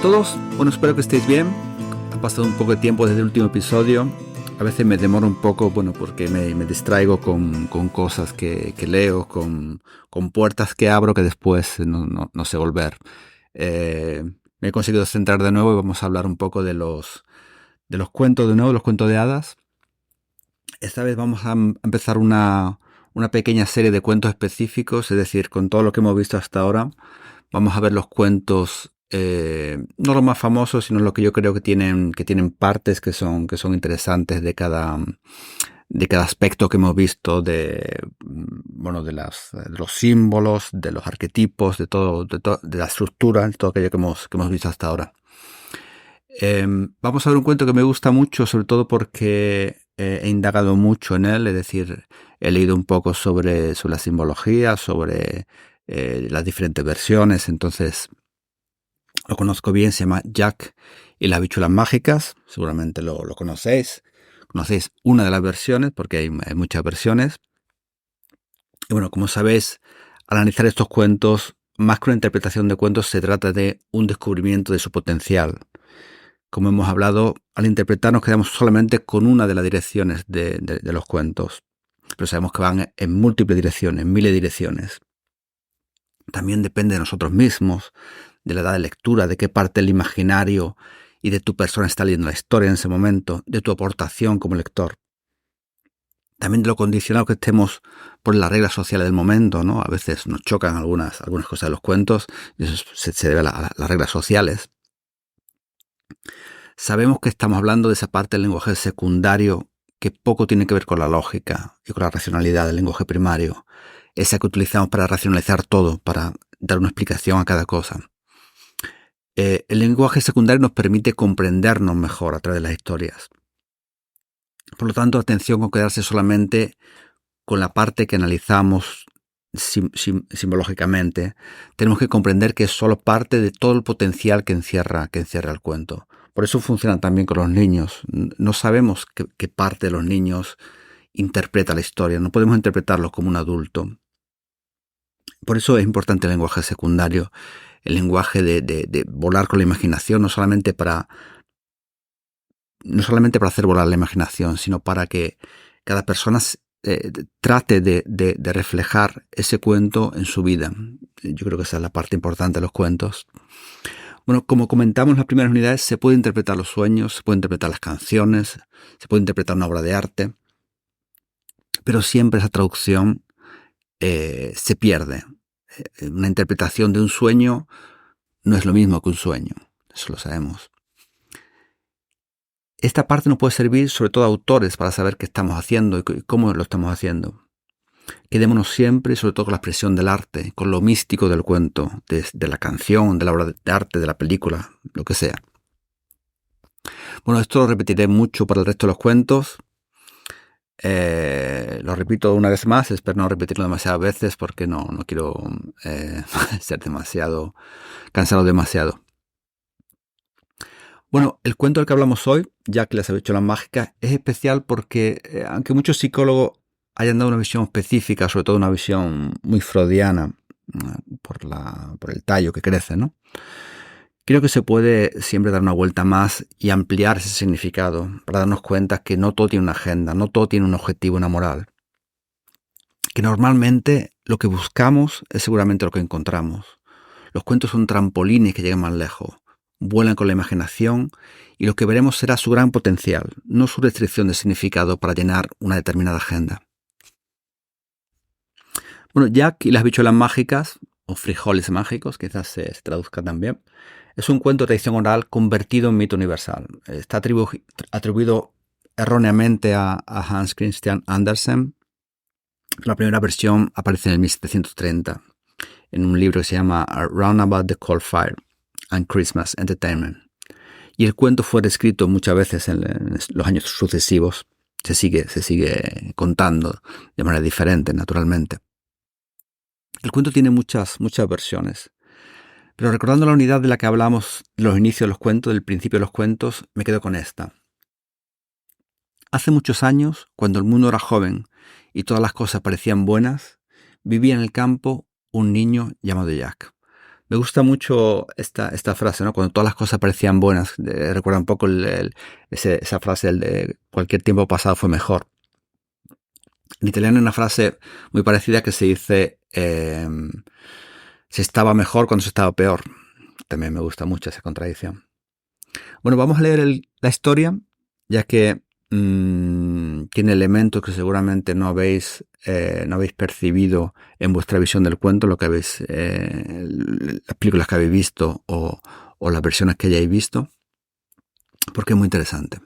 Hola a todos, bueno, espero que estéis bien. Ha pasado un poco de tiempo desde el último episodio. A veces me demoro un poco, bueno, porque me distraigo con cosas que leo, con puertas que abro que después no sé volver. Me he conseguido centrar de nuevo y vamos a hablar un poco de los cuentos de nuevo, los cuentos de hadas. Esta vez vamos a empezar una pequeña serie de cuentos específicos, es decir, con todo lo que hemos visto hasta ahora. Vamos a ver los cuentos, no los más famosos, sino los que yo creo que tienen partes que son interesantes de cada aspecto que hemos visto, de los símbolos, de los arquetipos, de la estructura, de todo aquello que hemos visto hasta ahora. Vamos a ver un cuento que me gusta mucho, sobre todo porque he indagado mucho en él, es decir, he leído un poco sobre la simbología, sobre las diferentes versiones, entonces lo conozco bien. Se llama Jack y las habichuelas mágicas, seguramente lo conocéis. Conocéis una de las versiones, porque hay muchas versiones. Y bueno, como sabéis, al analizar estos cuentos, más que una interpretación de cuentos, se trata de un descubrimiento de su potencial. Como hemos hablado, al interpretar nos quedamos solamente con una de las direcciones de los cuentos, pero sabemos que van en múltiples direcciones, en miles de direcciones. También depende de nosotros mismos, de la edad de lectura, de qué parte del imaginario y de tu persona está leyendo la historia en ese momento, de tu aportación como lector. También de lo condicionado que estemos por las reglas sociales del momento, ¿no? A veces nos chocan algunas cosas de los cuentos y eso se debe a las reglas sociales. Sabemos que estamos hablando de esa parte del lenguaje secundario que poco tiene que ver con la lógica y con la racionalidad del lenguaje primario, esa que utilizamos para racionalizar todo, para dar una explicación a cada cosa. El lenguaje secundario nos permite comprendernos mejor a través de las historias. Por lo tanto, atención con quedarse solamente con la parte que analizamos simbológicamente. Tenemos que comprender que es solo parte de todo el potencial que encierra el cuento. Por eso funciona también con los niños. No sabemos qué parte de los niños interpreta la historia. No podemos interpretarlos como un adulto. Por eso es importante el lenguaje secundario, el lenguaje de volar con la imaginación, no solamente para hacer volar la imaginación, sino para que cada persona trate de reflejar ese cuento en su vida. Yo creo que esa es la parte importante de los cuentos. Bueno, como comentamos en las primeras unidades, se puede interpretar los sueños, se puede interpretar las canciones, se puede interpretar una obra de arte, pero siempre esa traducción se pierde. Una interpretación de un sueño no es lo mismo que un sueño, eso lo sabemos. Esta parte nos puede servir sobre todo a autores para saber qué estamos haciendo y cómo lo estamos haciendo. Quedémonos siempre, sobre todo con la expresión del arte, con lo místico del cuento, de la canción, de la obra de arte, de la película, lo que sea. Bueno, esto lo repetiré mucho para el resto de los cuentos. Lo repito una vez más, espero no repetirlo demasiadas veces porque no quiero ser cansado demasiado. Bueno, el cuento del que hablamos hoy, Jack y las habichuelas mágicas, es especial porque, aunque muchos psicólogos hayan dado una visión específica, sobre todo una visión muy freudiana, por el tallo que crece, ¿no? Creo que se puede siempre dar una vuelta más y ampliar ese significado para darnos cuenta que no todo tiene una agenda, no todo tiene un objetivo, una moral. Que normalmente lo que buscamos es seguramente lo que encontramos. Los cuentos son trampolines que llegan más lejos, vuelan con la imaginación y lo que veremos será su gran potencial, no su restricción de significado para llenar una determinada agenda. Bueno, Jack y las habichuelas mágicas, o frijoles mágicos, quizás se traduzca también, es un cuento de tradición oral convertido en mito universal. Está atribuido erróneamente a Hans Christian Andersen. La primera versión aparece en el 1730 en un libro que se llama A Roundabout the Coal Fire and Christmas Entertainment. Y el cuento fue descrito muchas veces en los años sucesivos. Se sigue contando de manera diferente, naturalmente. El cuento tiene muchas versiones. Pero recordando la unidad de la que hablamos de los inicios de los cuentos, del principio de los cuentos, me quedo con esta. Hace muchos años, cuando el mundo era joven y todas las cosas parecían buenas, vivía en el campo un niño llamado Jack. Me gusta mucho esta frase, ¿no? Cuando todas las cosas parecían buenas. Recuerda un poco esa frase, el de cualquier tiempo pasado fue mejor. En italiano hay una frase muy parecida que se dice se estaba mejor cuando se estaba peor. También me gusta mucho esa contradicción. Bueno, vamos a leer la historia, ya que tiene elementos que seguramente no habéis percibido en vuestra visión del cuento, lo que habéis, las películas que habéis visto o las versiones que hayáis visto, porque es muy interesante.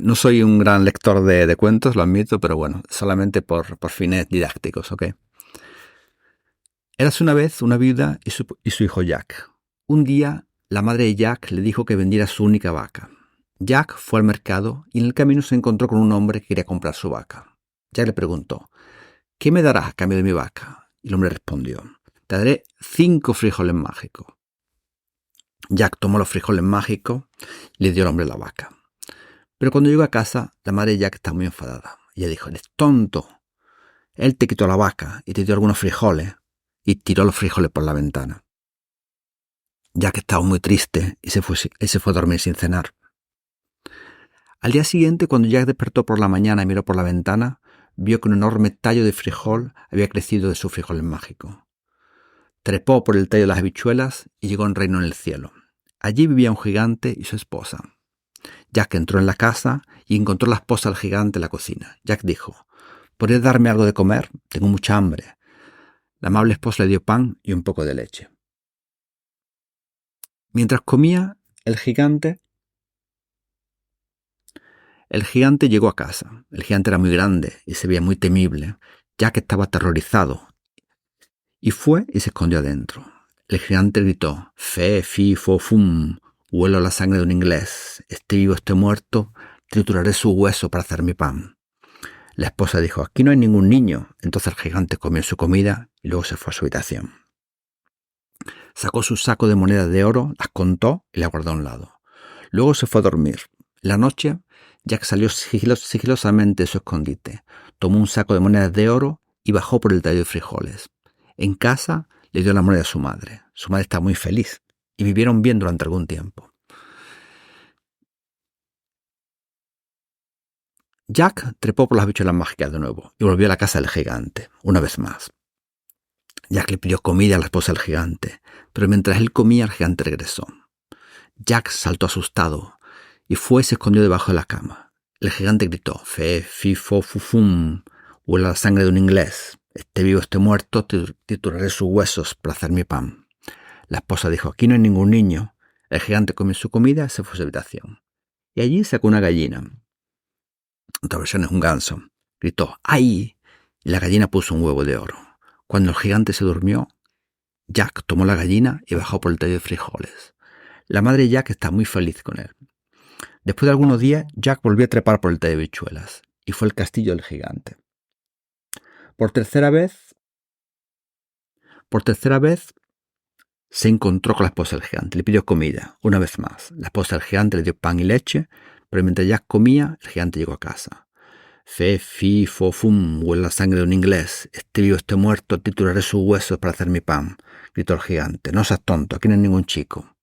No soy un gran lector de cuentos, lo admito, pero bueno, solamente por fines didácticos, ¿ok? Érase una vez una viuda y su hijo Jack. Un día, la madre de Jack le dijo que vendiera su única vaca. Jack fue al mercado y en el camino se encontró con un hombre que quería comprar su vaca. Jack le preguntó, ¿qué me darás a cambio de mi vaca? Y el hombre respondió, te daré 5 frijoles mágicos. Jack tomó los frijoles mágicos y le dio al hombre la vaca. Pero cuando llegó a casa, la madre de Jack estaba muy enfadada. Ella dijo, eres tonto. Él te quitó la vaca y te dio algunos frijoles y tiró los frijoles por la ventana. Jack estaba muy triste y se fue a dormir sin cenar. Al día siguiente, cuando Jack despertó por la mañana y miró por la ventana, vio que un enorme tallo de frijol había crecido de sus frijoles mágicos. Trepó por el tallo de las habichuelas y llegó a un reino en el cielo. Allí vivía un gigante y su esposa. Jack entró en la casa y encontró a la esposa del gigante en la cocina. Jack dijo, ¿podrías darme algo de comer? Tengo mucha hambre. La amable esposa le dio pan y un poco de leche. Mientras comía, el gigante llegó a casa. El gigante era muy grande y se veía muy temible. Jack estaba aterrorizado y fue y se escondió adentro. El gigante gritó, fe, fi, fo, fum, huelo la sangre de un inglés. Esté vivo, esté muerto, trituraré su hueso para hacer mi pan. La esposa dijo, aquí no hay ningún niño. Entonces el gigante comió su comida y luego se fue a su habitación. Sacó su saco de monedas de oro, las contó y las guardó a un lado. Luego se fue a dormir. En la noche, Jack salió sigilosamente de su escondite, tomó un saco de monedas de oro y bajó por el tallo de frijoles. En casa le dio la moneda a su madre. Su madre estaba muy feliz y vivieron bien durante algún tiempo. Jack trepó por las habichuelas mágicas de nuevo y volvió a la casa del gigante, una vez más. Jack le pidió comida a la esposa del gigante, pero mientras él comía el gigante regresó. Jack saltó asustado y fue y se escondió debajo de la cama. El gigante gritó, fe, fi, fo, fu, fum, huele a la sangre de un inglés. Esté vivo, esté muerto, trituraré sus huesos para hacer mi pan. La esposa dijo, aquí no hay ningún niño. El gigante comió su comida y se fue a su habitación. Y allí sacó una gallina. Otra versión es un ganso. Gritó, ¡ay! Y la gallina puso un huevo de oro. Cuando el gigante se durmió, Jack tomó la gallina y bajó por el tallo de frijoles. La madre de Jack está muy feliz con él. Después de algunos días, Jack volvió a trepar por el tallo de habichuelas y fue al castillo del gigante. Por tercera vez, se encontró con la esposa del gigante. Le pidió comida, una vez más. La esposa del gigante le dio pan y leche, pero mientras Jack comía, el gigante llegó a casa. Fe, fi, fo, fum, huele la sangre de un inglés. Esté vivo, esté muerto, trituraré sus huesos para hacer mi pan, gritó el gigante. No seas tonto, aquí no hay ningún chico.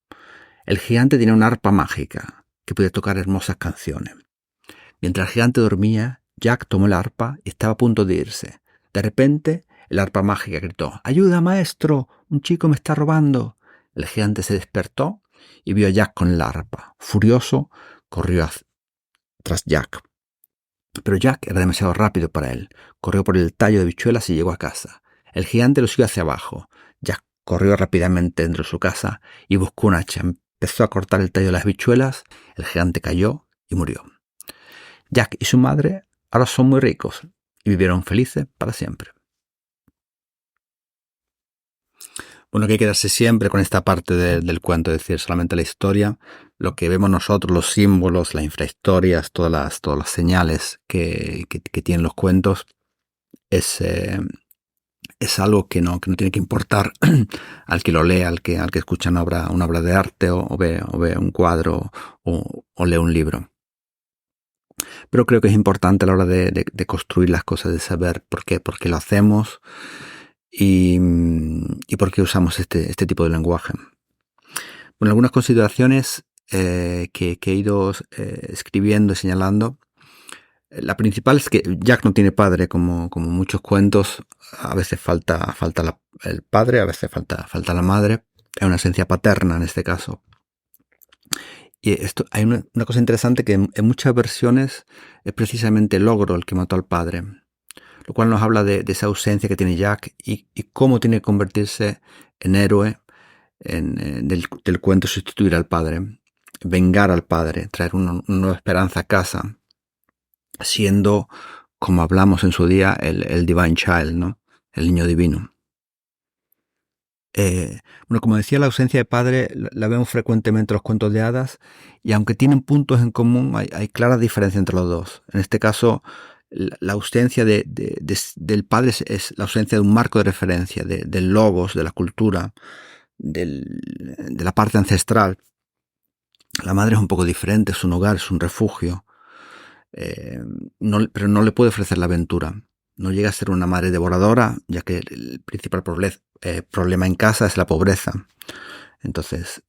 El gigante tenía una arpa mágica que podía tocar hermosas canciones. Mientras el gigante dormía, Jack tomó la arpa y estaba a punto de irse. De repente, el arpa mágica gritó, ¡ayuda, maestro! ¡Un chico me está robando! El gigante se despertó y vio a Jack con la arpa. Furioso, corrió tras Jack. Pero Jack era demasiado rápido para él. Corrió por el tallo de habichuelas y llegó a casa. El gigante lo siguió hacia abajo. Jack corrió rápidamente dentro de su casa y buscó un hacha. Empezó a cortar el tallo de las habichuelas. El gigante cayó y murió. Jack y su madre ahora son muy ricos y vivieron felices para siempre. Bueno, que hay que quedarse siempre con esta parte del cuento, es decir, solamente la historia, lo que vemos nosotros, los símbolos, las infrahistorias, todas las señales que tienen los cuentos, es algo que no tiene que importar al que lo lee, al que escucha una obra de arte o ve un cuadro o lee un libro. Pero creo que es importante a la hora de construir las cosas, de saber por qué lo hacemos y por qué usamos este tipo de lenguaje. Bueno, algunas consideraciones que he ido escribiendo y señalando. La principal es que Jack no tiene padre, como muchos cuentos. A veces falta el padre, a veces falta la madre. Es una esencia paterna en este caso. Y esto, hay una cosa interesante que en muchas versiones es precisamente Logro el que mató al padre, lo cual nos habla de esa ausencia que tiene Jack y cómo tiene que convertirse en héroe del cuento, sustituir al padre, vengar al padre, traer una nueva esperanza a casa, siendo, como hablamos en su día, el Divine Child, ¿no? El niño divino. Bueno, como decía, la ausencia de padre la vemos frecuentemente en los cuentos de hadas, y aunque tienen puntos en común, hay claras diferencias entre los dos. En este caso, la ausencia del padre es la ausencia de un marco de referencia, del logos, de la cultura, de la parte ancestral. La madre es un poco diferente, es un hogar, es un refugio, pero no le puede ofrecer la aventura. No llega a ser una madre devoradora, ya que el principal problema en casa es la pobreza. Entonces,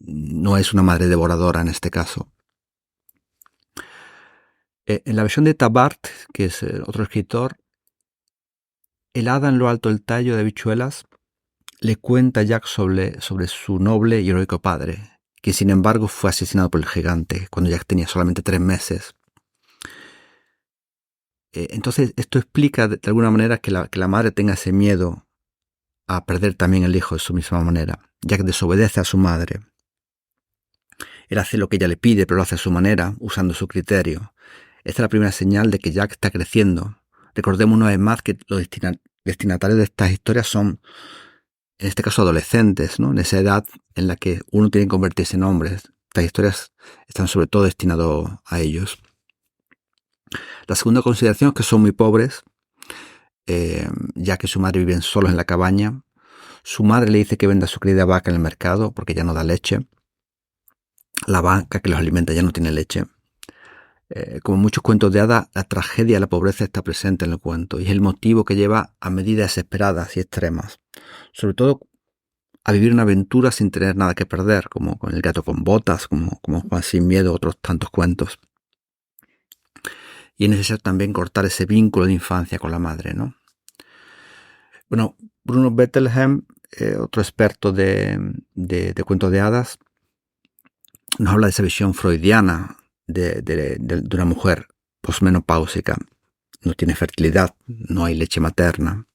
no es una madre devoradora en este caso. En la versión de Tabart, que es otro escritor, el hada en lo alto del tallo de habichuelas le cuenta a Jack sobre su noble y heroico padre, que sin embargo fue asesinado por el gigante cuando Jack tenía solamente 3 meses. Entonces esto explica de alguna manera que la madre tenga ese miedo a perder también el hijo de su misma manera. Jack desobedece a su madre. Él hace lo que ella le pide, pero lo hace a su manera, usando su criterio. Esta es la primera señal de que Jack está creciendo. Recordemos una vez más que los destinatarios de estas historias son, en este caso, adolescentes, ¿no? En esa edad en la que uno tiene que convertirse en hombres. Estas historias están sobre todo destinadas a ellos. La segunda consideración es que son muy pobres, ya que su madre vive solos en la cabaña. Su madre le dice que venda su querida vaca en el mercado porque ya no da leche. La vaca que los alimenta ya no tiene leche. Como en muchos cuentos de hadas, la tragedia de la pobreza está presente en el cuento y es el motivo que lleva a medidas desesperadas y extremas. Sobre todo a vivir una aventura sin tener nada que perder, como con El gato con botas, como Juan sin miedo, otros tantos cuentos. Y es necesario también cortar ese vínculo de infancia con la madre, ¿no? Bueno, Bruno Bettelheim, otro experto de cuentos de hadas, nos habla de esa visión freudiana de una mujer posmenopáusica. No tiene fertilidad, no hay leche materna.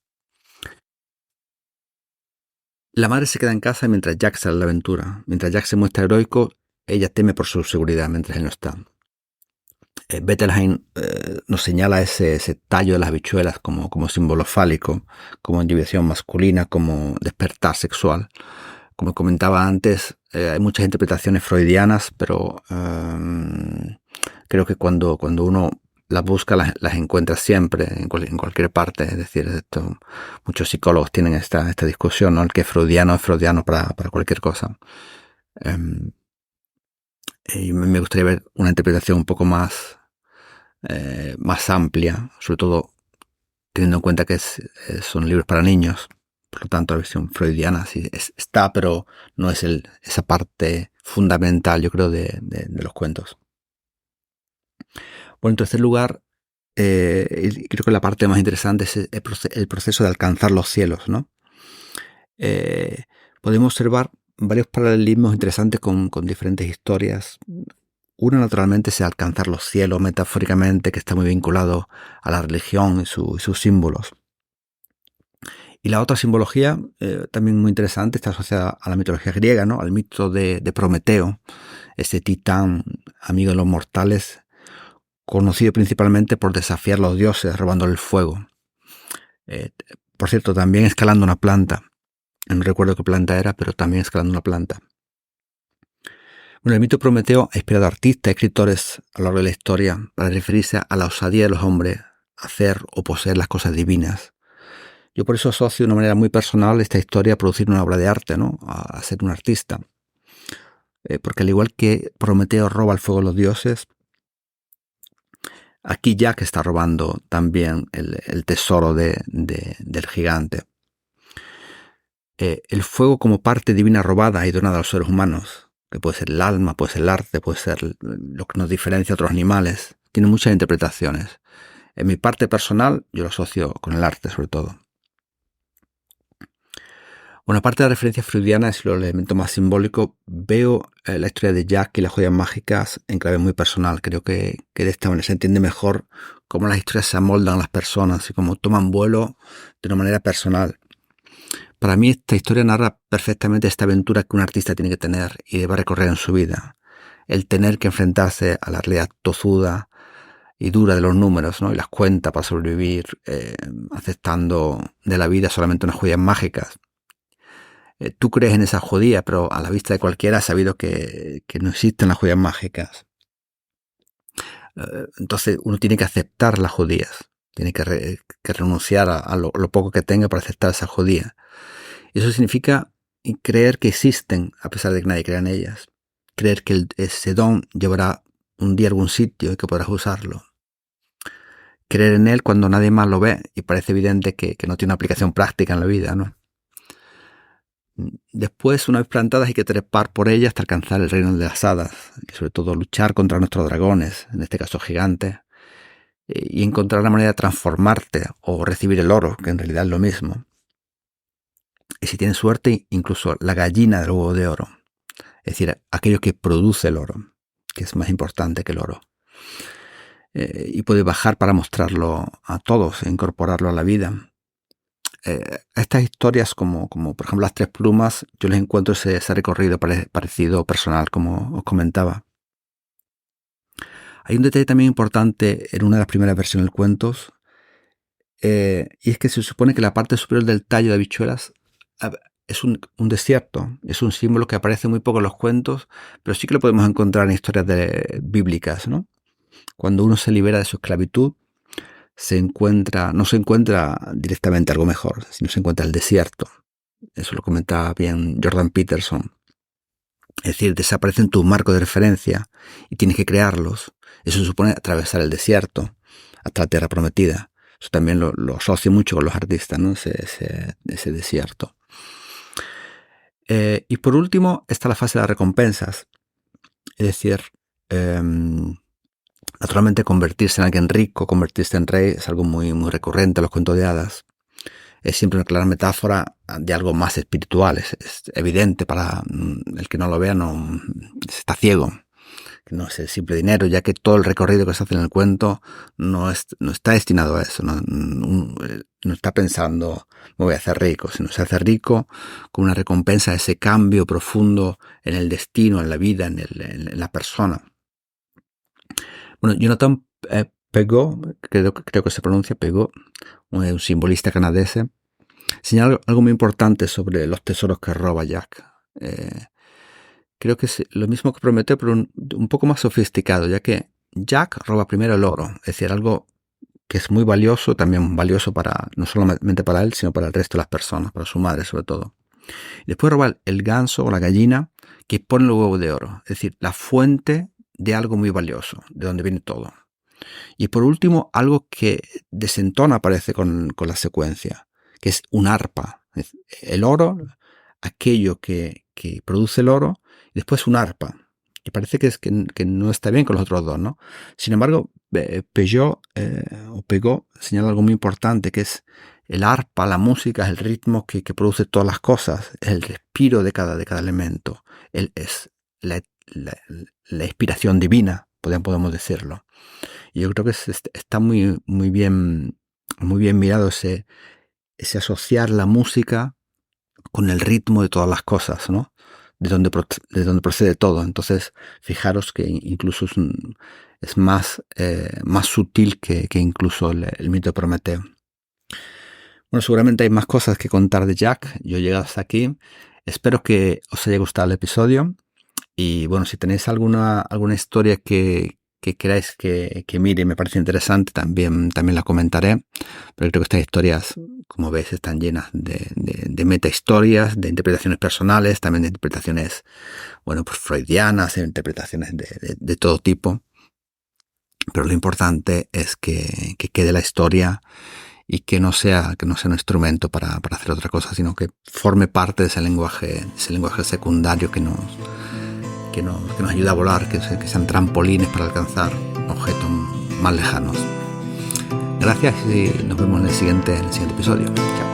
La madre se queda en casa mientras Jack sale a la aventura. Mientras Jack se muestra heroico, ella teme por su seguridad mientras él no está. Bettelheim nos señala ese tallo de las habichuelas como símbolo fálico, como individuación masculina, como despertar sexual. Como comentaba antes, hay muchas interpretaciones freudianas, pero creo que cuando uno las busca, las encuentra siempre, en cualquier parte. Es decir, muchos psicólogos tienen esta discusión, ¿no? El que es freudiano para cualquier cosa. Y me gustaría ver una interpretación un poco más amplia, sobre todo teniendo en cuenta que son libros para niños. Por lo tanto, la versión freudiana sí está, pero no es esa parte fundamental, yo creo, de los cuentos. Bueno, en tercer lugar, creo que la parte más interesante es el proceso de alcanzar los cielos, ¿no? Podemos observar varios paralelismos interesantes con diferentes historias. Uno, naturalmente, es alcanzar los cielos metafóricamente, que está muy vinculado a la religión y sus símbolos. Y la otra simbología, también muy interesante, está asociada a la mitología griega, ¿no? Al mito de Prometeo, ese titán amigo de los mortales, conocido principalmente por desafiar a los dioses robándole el fuego. Por cierto, también escalando una planta. No recuerdo qué planta era, pero también escalando una planta. Bueno, el mito de Prometeo ha inspirado a artistas y escritores a lo largo de la historia para referirse a la osadía de los hombres, hacer o poseer las cosas divinas. Yo por eso asocio de una manera muy personal esta historia a producir una obra de arte, ¿no? A ser un artista. Porque al igual que Prometeo roba el fuego a los dioses, Aquí Jack está robando también el tesoro del gigante. El fuego como parte divina robada y donada a los seres humanos, que puede ser el alma, puede ser el arte, puede ser lo que nos diferencia a otros animales, tiene muchas interpretaciones. En mi parte personal, yo lo asocio con el arte sobre todo. Bueno, aparte de la referencia freudiana, es el elemento más simbólico, veo la historia de Jack y las joyas mágicas en clave muy personal. Creo que de esta manera se entiende mejor cómo las historias se amoldan a las personas y cómo toman vuelo de una manera personal. Para mí esta historia narra perfectamente esta aventura que un artista tiene que tener y debe recorrer en su vida. El tener que enfrentarse a la realidad tozuda y dura de los números, ¿no? Y las cuentas para sobrevivir, aceptando de la vida solamente unas joyas mágicas. Tú crees en esas judías, pero a la vista de cualquiera has sabido que no existen las joyas mágicas. Entonces uno tiene que aceptar las judías, tiene que renunciar a lo poco que tenga para aceptar esas judías. Eso significa creer que existen, a pesar de que nadie crea en ellas. Creer que ese don llevará un día a algún sitio y que podrás usarlo. Creer en él cuando nadie más lo ve y parece evidente que no tiene una aplicación práctica en la vida, ¿no? Después, una vez plantadas, hay que trepar por ellas hasta alcanzar el reino de las hadas y sobre todo luchar contra nuestros dragones, en este caso gigantes, y encontrar la manera de transformarte o recibir el oro, que en realidad es lo mismo. Y si tienes suerte, incluso la gallina del huevo de oro, es decir, aquello que produce el oro, que es más importante que el oro. Y puede bajar para mostrarlo a todos e incorporarlo a la vida. Estas historias, como por ejemplo las tres plumas, yo les encuentro ese recorrido parecido personal, como os comentaba. Hay un detalle también importante en una de las primeras versiones del cuentos, y es que se supone que la parte superior del tallo de habichuelas es un desierto, es un símbolo que aparece muy poco en los cuentos, pero sí que lo podemos encontrar en historias bíblicas, ¿no? Cuando uno se libera de su esclavitud, no se encuentra directamente algo mejor, sino se encuentra el desierto. Eso lo comentaba bien Jordan Peterson. Es decir, desaparecen tus marcos de referencia y tienes que crearlos. Eso supone atravesar el desierto hasta la tierra prometida. Eso también lo asocio mucho con los artistas, ¿no? Ese desierto. Y por último está la fase de las recompensas. Es decir, naturalmente convertirse en alguien rico, convertirse en rey, es algo muy, muy recurrente en los cuentos de hadas. Es siempre una clara metáfora de algo más espiritual. Es evidente para el que no lo vea, no está ciego. No es el simple dinero, ya que todo el recorrido que se hace en el cuento no está destinado a eso. No está pensando, me voy a hacer rico, sino se hace rico con una recompensa de ese cambio profundo en el destino, en la vida, en la persona. Bueno, Jonathan Pegó, creo que se pronuncia Pegó, un simbolista canadiense, señala algo muy importante sobre los tesoros que roba Jack. Creo que es lo mismo que Prometeo, pero un poco más sofisticado, ya que Jack roba primero el oro, es decir, algo que es muy valioso, también valioso no solamente para él, sino para el resto de las personas, para su madre sobre todo. Y después roba el ganso o la gallina que pone el huevo de oro, es decir, la fuente de algo muy valioso, de donde viene todo. Y por último, algo que desentona, parece, con la secuencia, que es un arpa. El oro, aquello que produce el oro, y después un arpa. Y parece que no está bien con los otros dos, ¿no? Sin embargo, Peugeot señala algo muy importante, que es el arpa, la música, es el ritmo que produce todas las cosas, es el respiro de cada elemento. Es la inspiración divina, podemos decirlo. Y yo creo que está muy, muy bien mirado ese asociar la música con el ritmo de todas las cosas, ¿no? De donde procede todo. Entonces, fijaros que incluso es más sutil que incluso el mito de Prometeo. Bueno, seguramente hay más cosas que contar de Jack. Yo he llegado hasta aquí. Espero que os haya gustado el episodio. Y bueno, si tenéis alguna historia que queráis que mire, me parece interesante, también la comentaré. Pero creo que estas historias, como veis, están llenas de meta historias, de interpretaciones personales, también de interpretaciones, bueno, pues freudianas, de interpretaciones de todo tipo. pero lo importante es que quede la historia y que no sea un instrumento para hacer otra cosa, sino que forme parte de ese lenguaje secundario que nos ayuda a volar, que sean trampolines para alcanzar objetos más lejanos. Gracias y nos vemos en el siguiente episodio. Chao.